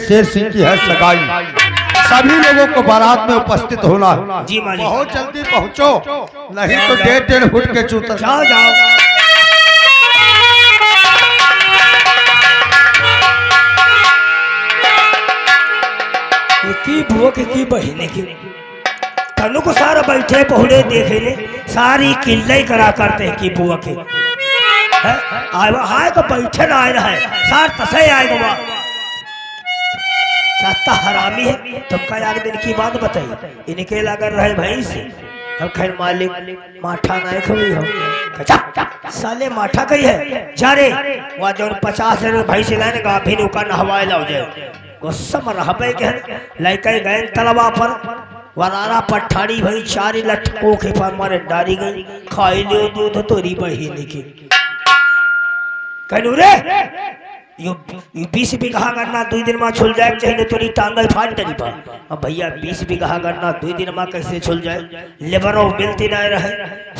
शेर सिंह की है सगाई। सभी लोगों को बारात में उपस्थित होना है। जी मालिक। बहुत जल्दी पहुंचो, नहीं तो 1.5 फुट के जूते। जाओ जाओ। की बुआ की बहने की तनु को सारा बैठे पहुड़े देखे ले सारी किल्ले करा करते हैं की बुआ के आए तो बैठे ना आए रहे सार तसे आए गवा चाहता हरामी है। तुमका यार दिन की बात बताई इनके लगा रहे भाई से अब खैर मालिक माठा नहीं खवी हो साले माठा कही है जा रे वहाँ जो 50 भाई से लाने का फिर उका नहवाए लाओ जाए गुस्सा में रह पे के लड़के गए तलवा पर वरारा पठाड़ी भाई चारी लटको के पर मारे डारी गई खाई लियो दूध तोरी बहिनी की कहलू रे यो 20 बीघा करना 2 दिन में छुल जाए चाहिए तोरी टांगल फाट डरी पर अब भैया 20 बीघा करना 2 दिन में कैसे छुल जाए लेबरों मिलती नहीं रहे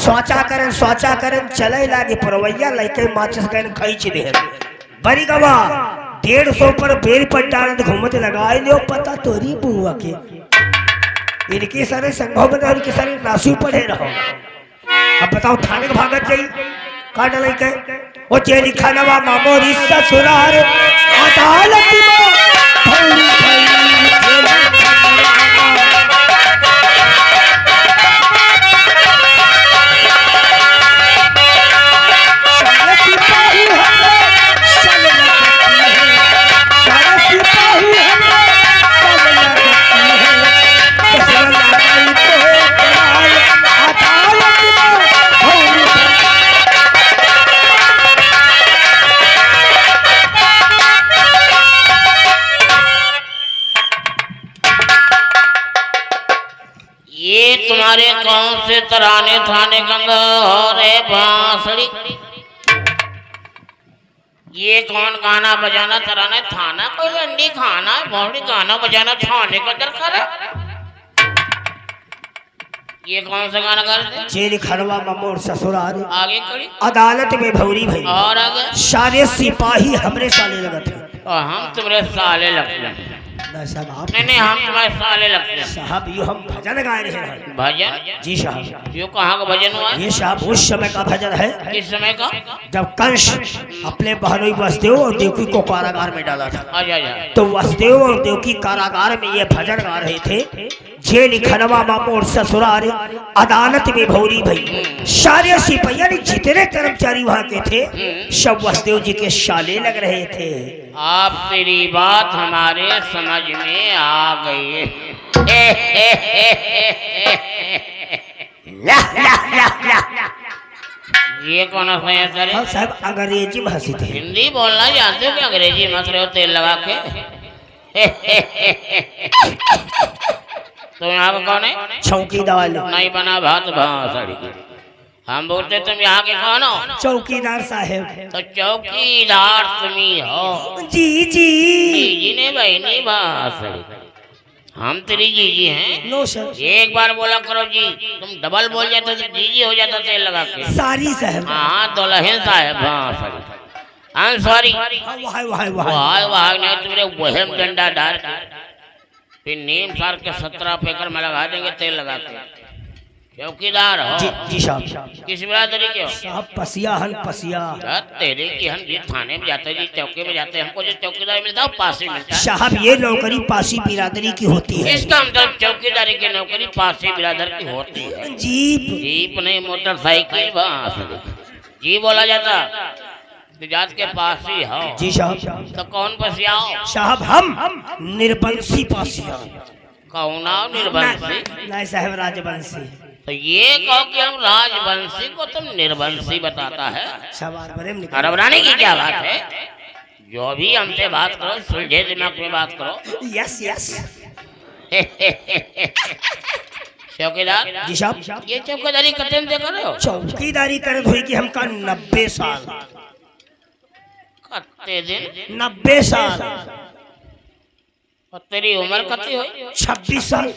सोचा करें चले लागे परवैया लड़के माचिस गए खींच दे बड़ी गवा 150 पर बेल पट्टान घूमते लगाए लियो पता तोरी बुआ के इनके सारे संघों में इनके सारे नासू पड़े रहो। अब बताओ थाने के भागत जाई काट लई के ओ जेली खानवा मामोरी ससुराल अदालत में तुम्हारे कौन से तराने थाने गंगा हो रे बांसुरी ये कौन गाना बजाना तराना थाना कोई लंडी खाना मोहड़ी गाना बजाना थाने का अंदर खड़ा ये कौन सा गाना कर रहे जेल खड़वा ममोर ससुराल आगे कड़ी अदालत में भौरी भाई और आगे सारे सिपाही हमरे साले लगते हैं और हम तुम्हारे साले लगते हैं नहीं हम तुम्हारे साले लगते हैं साहब यो हम भजन गाए रहे हैं। भजन जी साहब यो कहाँ का भजन हुआ ये साहब उस समय का भजन है किस समय का जब कंस अपने बहनोई वसुदेव और देवकी को कारागार में डाला था आजा तो वसुदेव और देवकी कारागार में ये भजन गा रहे थे जेल खनवा मामोर ससुराल अदालत में भौरी भई सारे सिपहिया जितने कर्मचारी वहाँ के थे सब वसुदेव जी के साले लग रहे थे। आप तेरी बात हमारे समझ में आ गई ये कौन है साहब अंग्रेजी में हंसी थे हिंदी बोलना जानते हो कि अंग्रेजी में हंस रहे हो तेल लगा के तो यहाँ का कौन है चौकीदार नहीं बना भात भाषड़ी हम बोलते तुम यहाँ के कौन हो चौकीदार साहब तो चौकीदार तुम्ही हो जी जी जीजी ने बहनी भाषड़ी हम तेरी जीजी हैं नो सर एक बार बोला करो जी तुम डबल बोल जाते तो जीजी हो जाता तेल लगा के सारी साहब हाँ दुल्हन साहब भाषड़ी आई एम सॉरी वाह नहीं तुम्हारे वहम डंडा डाल फिर नीम सार के 17 पेकर में लगा देंगे तेल लगा के चौकीदार हो जी साहब किस बिरादरी के हो साहब पसिया हन पसिया तेरे की हम जी थाने में जाते जी चौकी में जाते हमको जो चौकीदार मिलता है पासी मिलता है साहब ये नौकरी पासी बिरादरी की होती है इसका मतलब चौकीदारी की नौकरी पासी बिरादर की होती है जीप जीप नहीं मोटरसाइकिल बस जी बोला जाता जात के पास ही हो जी साहब तो कौन पसिया हो साहब हम निर्बंसी पासिया कौन आओ निर्बंसी नहीं साहब राजवंशी तो ये कहो कि हम राजवंशी को तुम निर्वंशी बताता है घबराने की क्या बात है जो भी हमसे बात करो सुलझे दिमाग में बात करो यस यस चौकीदार जी साहब ये चौकीदारी करते देख रहे हो चौकीदारी करे हुई कि हमका 90 साल कत्ते दिन 90 साल और तेरी उम्र कत्ती हो 26 साल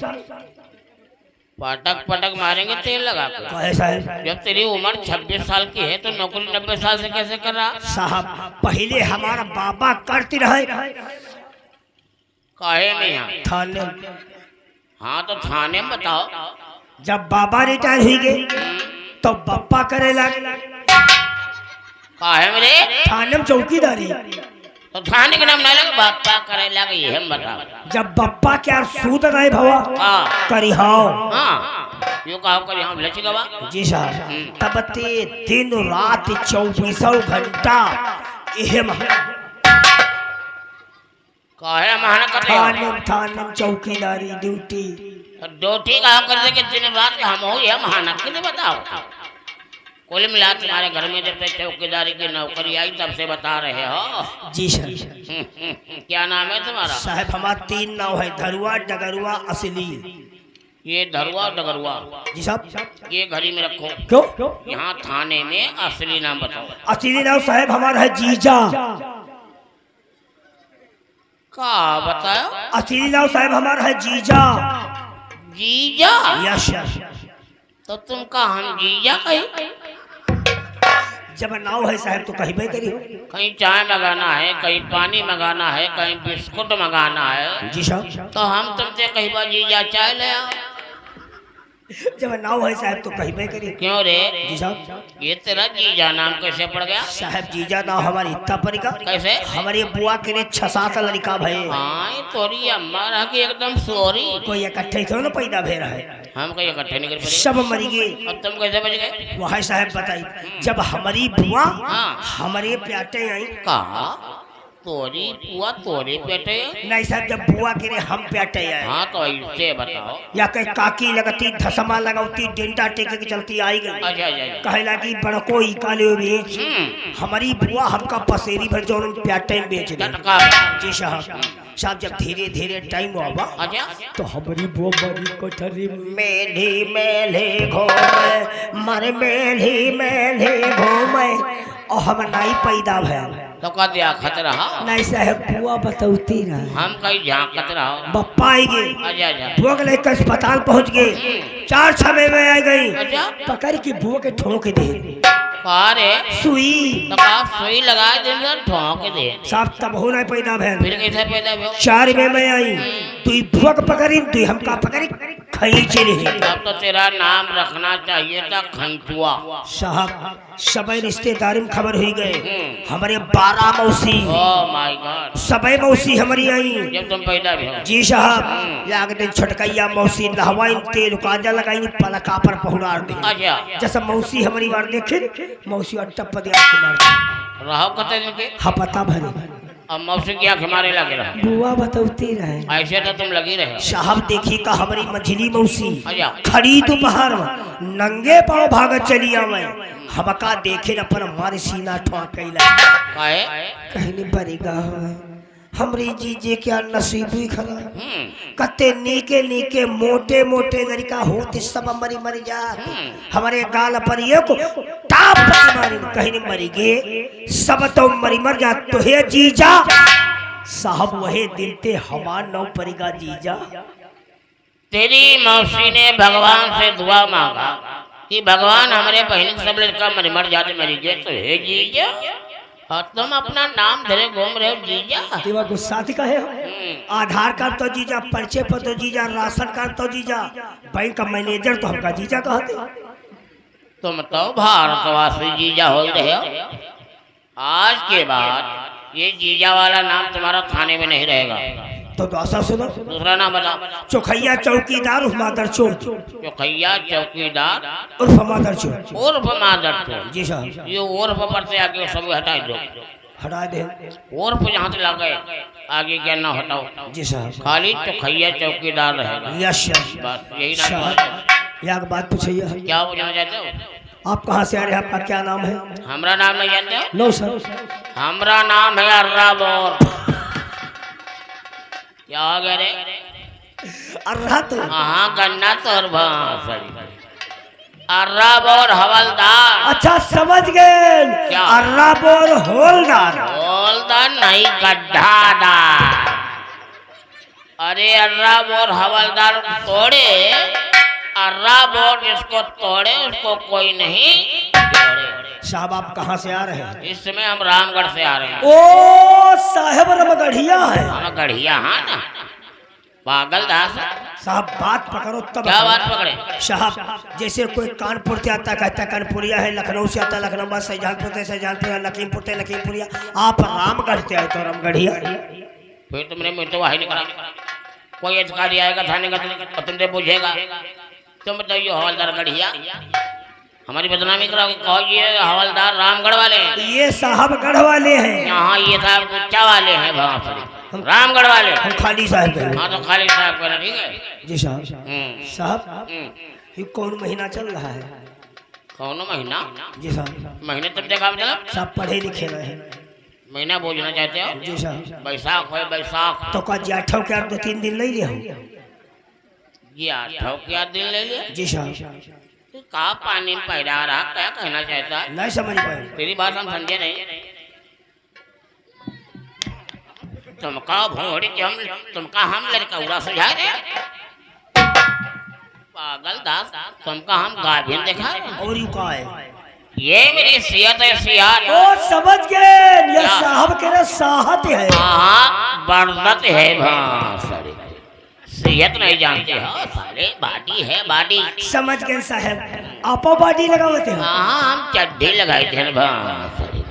पटक पटक मारेंगे तेल लगा कर साहब जब तेरी उम्र 26 साल की है तो नौकरी 90 साल से कैसे कर रहा साहब पहले हमारा बाबा करती रहे काहे में यहाँ? थाने। हाँ तो थाने में बताओ। जब बाबा रिटायर हुई गए तो बप्पा करे लगे काहे में रे? थाने में चौकीदारी। तो थाने के नाम ना लगे बापा करे लगे ये हम बताओ। जब बप्पा क्या सूत रहे भवा हाँ करी हाओ। हाँ यो कहो कर यहाँ लची गवा। जी साहब तब ते दिन रात 24 घंटा एहम काहे महाना करते हो? थाने चौकीदारी ड्यूटी। ड्यूटी कहा कर दे कि दिन रात हम हो ये महाना किसे बताओ। कुल मिला तुम्हारे घर में जब से चौकीदारी की नौकरी आई तब से बता रहे हो। जी सर। क्या नाम है तुम्हारा? साहब हमारा 3 नाम है, धरुआ डगरुआ असली। ये धरुआ डगरुआ। जी साहब। ये घड़ी में रखो। क्यों? यहाँ थाने में असली नाम बताओ। असली नाम साहब हमारा है जीजा। का बताओ? असली नाम साहब हमारा है जीजा। जीजा? Yes sir. तो तुम का हम जीजा कहीं? जब नाव है साहब तो कहबे करी। कहीं चाय मंगाना है, कहीं पानी मंगाना है, कहीं बिस्कुट मंगाना है। जी साहब। तो हम तुमसे कहीं बार जीजा चाय ले आओ। जब नाव है साहब तो कहबे करी। क्यों रे? जी साहब। ये तेरा जीजा नाम कैसे पड़ गया? साहब जीजा नाव हमारी इतना परिका। कैसे? हमारी बुआ के 6-7 लड़का भय। हाँ तोरी अम्मा रहा कि एकदम सॉरी। कोई इकट्ठे क्यों ना पैदा भे रहा है। हम कहीं इकट्ठे नहीं कर पाए। सब मरी गए। अब तुम कैसे बच गए? वह साहब बताई जब हमारी बुआ हाँ। हमारे प्याटे आई। कहा तोरी बुआ तोरे पेटे? नहीं साहब जब बुआ के रे हम प्याटे आए। हाँ तो ऐसे बताओ। या कहीं काकी लगती धसमा लगाती डेंटा टेके के चलती आई गई। अच्छा अच्छा। कहे लगी बड़को ई काले बेच। हमारी बुआ हमका पसेरी भर जो प्याटे में बेच दे। जी साहब। साहब जब धीरे धीरे टाइम हुआ अच्छा तो हमारी बुआ मरी कोठरी मेले मेले घूमे मारे मेले मेले घूमे और हम नहीं पैदा भैल। तो का दिया खतरा? नहीं साहब बुआ बतौती रहा। हम कहीं झांकत रहो। बप्पा आई गई। अच्छा अच्छा। बुआ के लेकर अस्पताल पहुंच गए। 4 समय में आ गई। अच्छा। पकड़ के बुआ के ठोक दे कहा रे? सुई। तो कहा सुई लगा दिन ठोक दे। साहब तब हो नहीं पैदा भैल। फिर कैसे पैदा हुआ? 4 में आई तू बुआ को पकड़ी तू हमका पकड़ी खींच रही। अब तो तेरा नाम रखना चाहिए था खंचुआ। साहब सबे रिश्तेदारी में खबर हुई गए। हमारे 12 मौसी। Oh my God. सबे मौसी हमारी आई। जब तुम पैदा भी हो। जी साहब। या दिन छोटकैया मौसी नहवाई तेल काजा लगाई पलका पर पहुड़ा दी। अच्छा। जैसे मौसी हमारी बार देखे मौसी टप्पा दे मार रहो कते दिन के? हाँ पता भरे। अब मौसी की आंख हमारे लगे रहा। बुआ बतौती रहे। ऐसे तो तुम लगी रहे। साहब देखी का हमारी मझली मौसी अच्छा। खड़ी दोपहर में नंगे पाँव भागत चली आवे। हमका देखे न पर हमारे सीना ठोकैला। काहे? कहनी बरेगा हमरी जीजे क्या नसीब ही खराब। कते नीके नीके मोटे मोटे लड़का होते सब मरी मरी जा। हमारे गाल पर ये को टाप मारी कहीं मरी गे सब तो मरी मर जा। तो हे जीजा साहब वही दिन ते हमार नौ परिगा जीजा। तेरी मौसी ने भगवान से दुआ मांगा कि भगवान हमारे बहन सब लड़का मर जाते मरी गए। तो हे जीजा और तुम अपना नाम धरे घूम रहे हो जीजा। तेवा गुस्सा का है। आधार कार्ड तो जीजा, पर्चे पर तो जीजा, राशन कार्ड तो जीजा, बैंक का मैनेजर तो हमका जीजा कहते। तुम तो भारतवासी जीजा हो रहे हो। आज के बाद ये जीजा वाला नाम तुम्हारा थाने में नहीं रहेगा। तो ऐसा सुनो दूसरा नाम बताओ। चौखैया चौकीदार उर्फ मादर चोर। चौखैया चौकीदार उर्फ मादर चोर। उर्फ मादर चोर। जी साहब। ये उर्फ पर से आगे सब हटा दो। हटा दे। उर्फ जहाँ से लग गए आगे क्या ना हटाओ। जी साहब। खाली चौखैया चौकीदार रहेगा। यस बस यही नाम। एक बात पूछिए। क्या पूछना चाहते हो? आप कहाँ से आ रहे हैं? आपका क्या नाम है? हमारा नाम नहीं जानते हो? No sir. हमारा नाम है अर्रा बोर। क्या हो गया रे? अर्रा तो हाँ गन्ना तो अर्रा बोर हवलदार। अच्छा समझ गए। क्या? अर्रा बोर होलदार। होलदार नहीं गड्ढादार। अरे अर्रा बोर हवलदार तोड़े, अर्रा बोर जिसको तोड़े उसको कोई नहीं तोड़े। साहब आप कहाँ से आ रहे हैं? इस समय हम रामगढ़ से आ रहे हैं। ओ साहेब रमगढ़िया है। हम गढ़िया हाँ ना। पागल दास साहब बात पकड़ो तब। क्या बात पकड़े साहब जैसे कोई कानपुर से आता कहता है कानपुरिया है, लखनऊ से आता लखनऊ, शाहजहांपुर से शाहजहांपुर, लखीमपुर से लखीमपुरिया, आप रामगढ़ से आए तो रामगढ़िया। फिर तुमने मुझे तो वही नहीं करा। कोई अधिकारी आएगा थाने का तो तुमसे पूछेगा तुम बताइए हवलदार गढ़िया हमारी बदनामी कराओगे, कहो ये हवलदार रामगढ़ वाले हैं, ये साहब गढ़ वाले हैं, यहाँ ये साहब गुच्चा वाले हैं, रामगढ़ वाले हम खाली साहब हैं। हाँ तो खाली साहब कहना ठीक है जी साहब। साहब ये कौन महीना चल रहा है? कौन महीना? जी साहब। महीने तुम देखा मतलब सब पढ़े लिखे रहे हैं। महीना बोलना चाहते हो? जी साहब। बैसाख है बैसाख। तो का जाठव के 2-3 दिन ले लिया ये आठव क्या दिन ले लिया? जी साहब। का पानी में पैदा रहा, क्या कहना चाहता है? नहीं समझ पाए। तेरी बात हम समझे नहीं। तुमका भोड़ी के तुमका हम लड़का उड़ा सुझा रहे पागल दास, तुमका हम गाभिन देखा और यू का है ये मेरी सियत है सियात। ओ समझ गए, ये साहब के ना साहत है। हाँ बर्दत है भाई, सियत नहीं जानते हो साले, बाडी है बाडी। समझ गए साहब, आपो बाडी लगावते हैं। हाँ हम चड्डी लगाए थे भाई,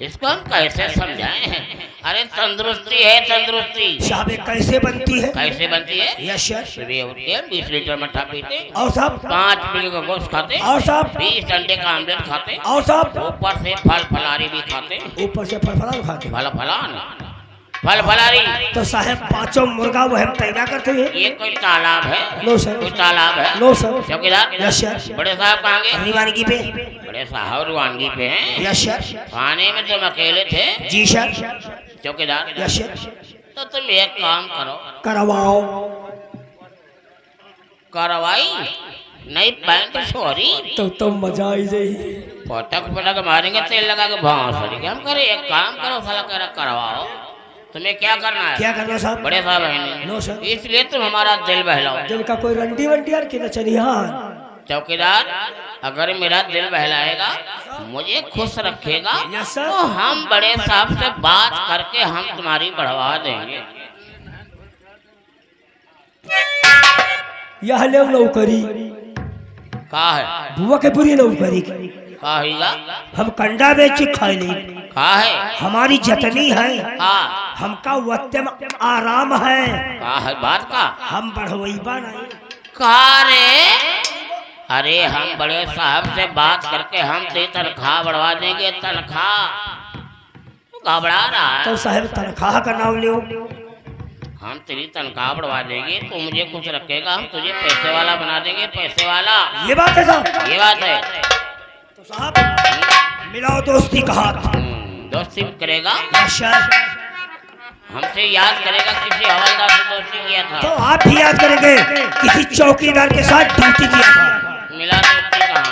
इसको हम कैसे समझाए हैं? अरे तंदुरुस्ती है तंदुरुस्ती। साहब कैसे बनती है? कैसे बनती है? Yes sir. सुबह उठ के 20 लीटर मट्ठा पीते, और साहब 5 किलो का गोश्त खाते, और साहब 20 अंडे का आमलेट खाते, और साहब ऊपर से फल फलारी भी खाते। ऊपर से फल खाते। फल फलान फल फलारी तो साहब 5 मुर्गा वो हम तैयार करते हैं। ये कोई तालाब है? No sir. कोई तालाब है? No sir. चौकीदार? Yes sir. बड़े साहब कहाँ गए? दीवानगी पे। बड़े साहब रुआनगी पे हैं। Yes sir. खाने में तुम अकेले थे? जी सर। चौकीदार? Yes sir. तो तुम एक काम करो, करवाओ। कार्रवाई नहीं पैंट सॉरी तो मजा आई जाए। पटक पटक मारेंगे तेल लगा के भाई। हम करे एक काम करो साला कह रहा करवाओ। तुम्हें क्या करना है? क्या करना साहब? बड़े साहब हैं नो सर। इसलिए तुम हमारा दिल बहलाओ। दिल का कोई रंडी वंडी यार की नचनिहार। चौकीदार अगर मेरा दिल बहलाएगा, मुझे खुश रखेगा, यस सर। तो हम बड़े साहब से बात करके हम तुम्हारी बढ़वा देंगे। यह ले नौकरी का है? बुआ के पूरी नौकरी का हिला? हम कंडा बेच खाए ली। का है? हमारी जतनी है, हाँ हमका वत्तम आराम है। का है बात का? हम बढ़वईबा नहीं। का रे? अरे हम बड़े साहब से बात करके हम तेरी तनख्वाह बढ़वा देंगे। तनख्वाह घबरा रहा है? तो साहब तनख्वाह का नाम लियो। हम तेरी तनख्वाह बढ़वा देंगे, तू मुझे खुश रखेगा, हम तुझे पैसे वाला बना देंगे, पैसे वाला। ये बात है साहब? ये बात है। तो साहब मिलाओ दोस्ती का हाथ। दोस्ती करेगा? सर। हमसे याद करेगा किसी हवलदार से दोस्ती किया था? तो आप भी याद करेंगे किसी चौकीदार के साथ ड्यूटी किया था। मिला दोस्ती कहाँ?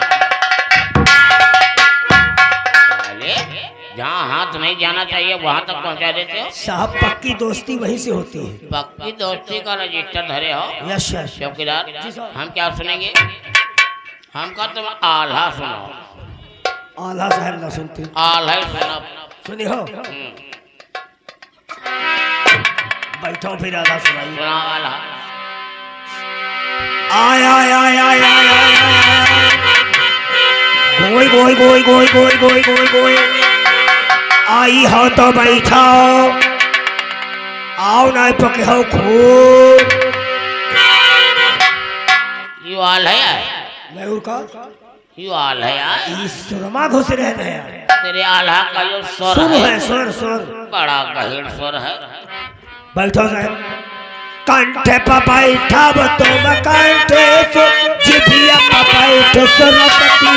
जहाँ हाथ नहीं जाना चाहिए वहाँ तक पहुँचा देते हो। साहब पक्की दोस्ती वहीं से होती है। पक्की दोस्ती का रजिस्टर धरे हो? Yes sir. चौकीदार हम क्या सुनेंगे? हमका तुम आल्हा सुनाओ। आल्हा साहब ना सुनते। आल्हा सुनाओ। सुनी हो? बैठो फिर आल्हा सुनाइए। सुनाओ आल्हा। आय आय आय आय आय आय गोई गोई गोई गोई गोई गोई गोई गोई आई हो तो बैठाओ, आओ ना तो कहो खूब। यू आल्हा है? मयूर का यू आल्हा है? इस सुरमा घुस रहे हैं। तेरे आल्हा का जो स्वर सुर है, है सुर सुर बड़ा गहीर स्वर है। बैठो साहब। कंठे पर बैठा वो तुम कंठे सो जिभिया पर बैठो सुरपति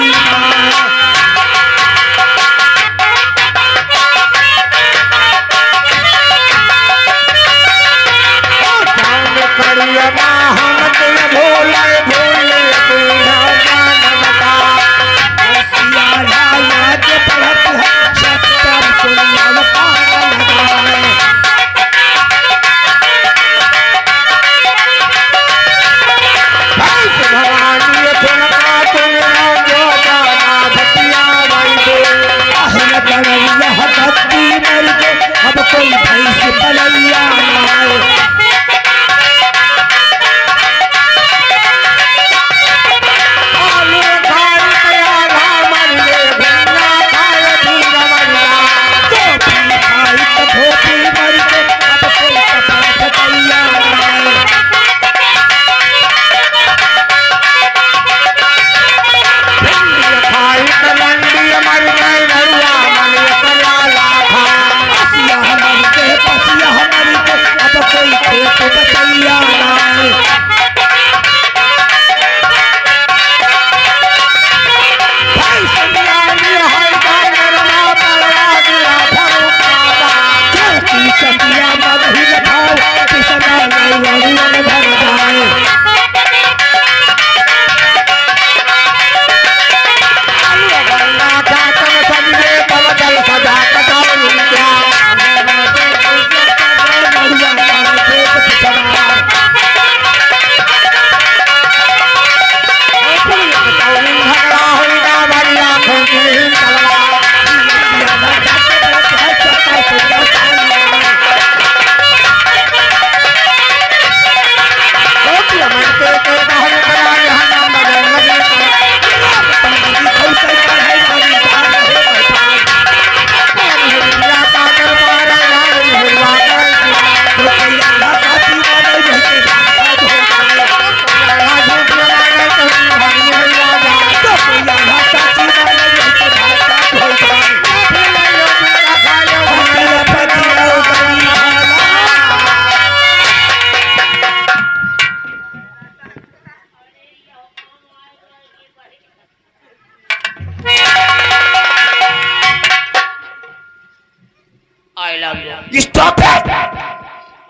love you. Stop it.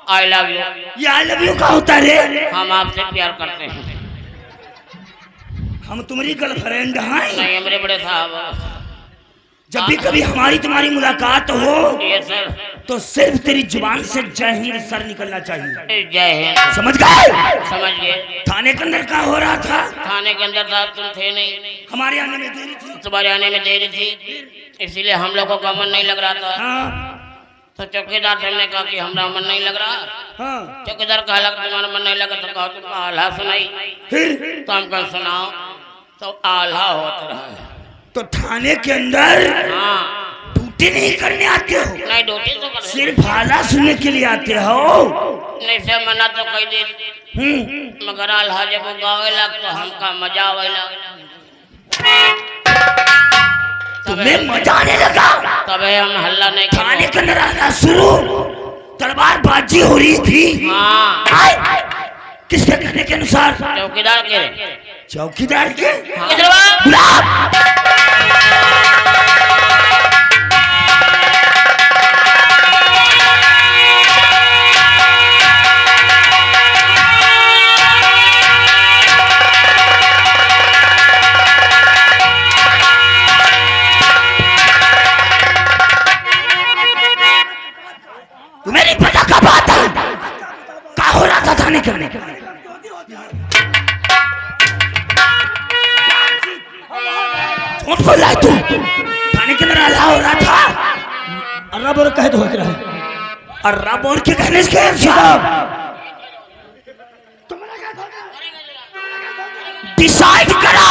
I love you. ये आई लव यू का होता रे? हम आपसे प्यार करते हैं। हम तुम्हारी गर्लफ्रेंड हैं? नहीं हमारे बड़े साहब। जब भी कभी हमारी तुम्हारी मुलाकात हो ये सर तो सिर्फ तेरी जुबान से जय हिंद सर निकलना चाहिए। जय हिंद। समझ गए? समझ गए। थाने के अंदर क्या हो रहा था? थाने के अंदर साहब तुम थे नहीं, हमारे आने में देरी थी। तुम्हारे आने में देरी थी, इसलिए हम लोगों का मन नहीं लग रहा था। हाँ तो चौकीदार से हमने कहा कि हमारा मन नहीं लग रहा। हाँ। चौकीदार कहा लगा तुम्हारा मन नहीं लगा, तो कहा तुम आल्हा सुनाई। फिर तो हम कहा सुनाओ, तो आल्हा होता रहा। तो थाने के अंदर हाँ ड्यूटी नहीं करने आते हो? नहीं ड्यूटी तो कर सिर्फ आला सुनने के लिए आते हो? नहीं से मना तो कही दे, मगर आल्हा जब वो गावे लग तो हमका मजा आवे लग। तुम्हें मजा आने लगा? तबे हम हल्ला नहीं थाने कर। के अंदर आना शुरू, तलवारबाजी हो रही थी। हाँ किसके कहने के अनुसार? चौकीदार के। चौकीदार के? हाँ। इधर आओ। बुला। तुम्हें नहीं पता कब आता है? क्या हो रहा था थाने के अंदर? झूठ बोल रहा है तू। थाने के अंदर आला हो रहा था। अल्लाह बोल कहे तो होते रहे। अल्लाह बोल के कहने से साहब डिसाइड करा।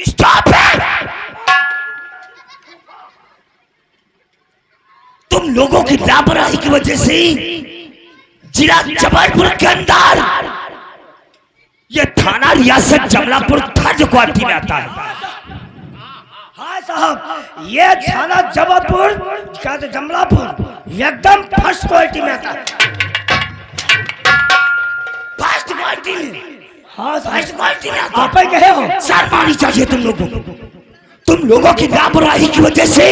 Stop it! तुम लोगों की लापरवाही की वजह से जिला जबलपुर के अंदर ये थाना रियासत जमलापुर थर्ड क्वार्टी में आता है। हाँ साहब, ये थाना जबलपुर क्या तो जमलापुर एकदम फर्स्ट क्वालिटी में आता है। फर्स्ट क्वालिटी में? हाँ फर्स्ट क्वालिटी में आता है। आप ही कहे हो? शर्मानी चाहिए तुम लोगों को। तुम लोगों की लापरवाही की वजह से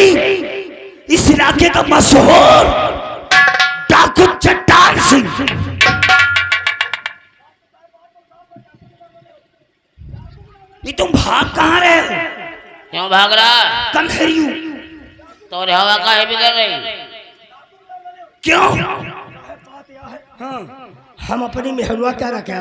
इस इलाके का मशहूर डाकू चट्टान सिंह ये तुम भाग कहाँ रहे हो? क्यों भाग रहा? कम खरियो तो हवा का है बिगड़ रही। क्यों? हाँ हम अपनी मेहरुआ क्या रखे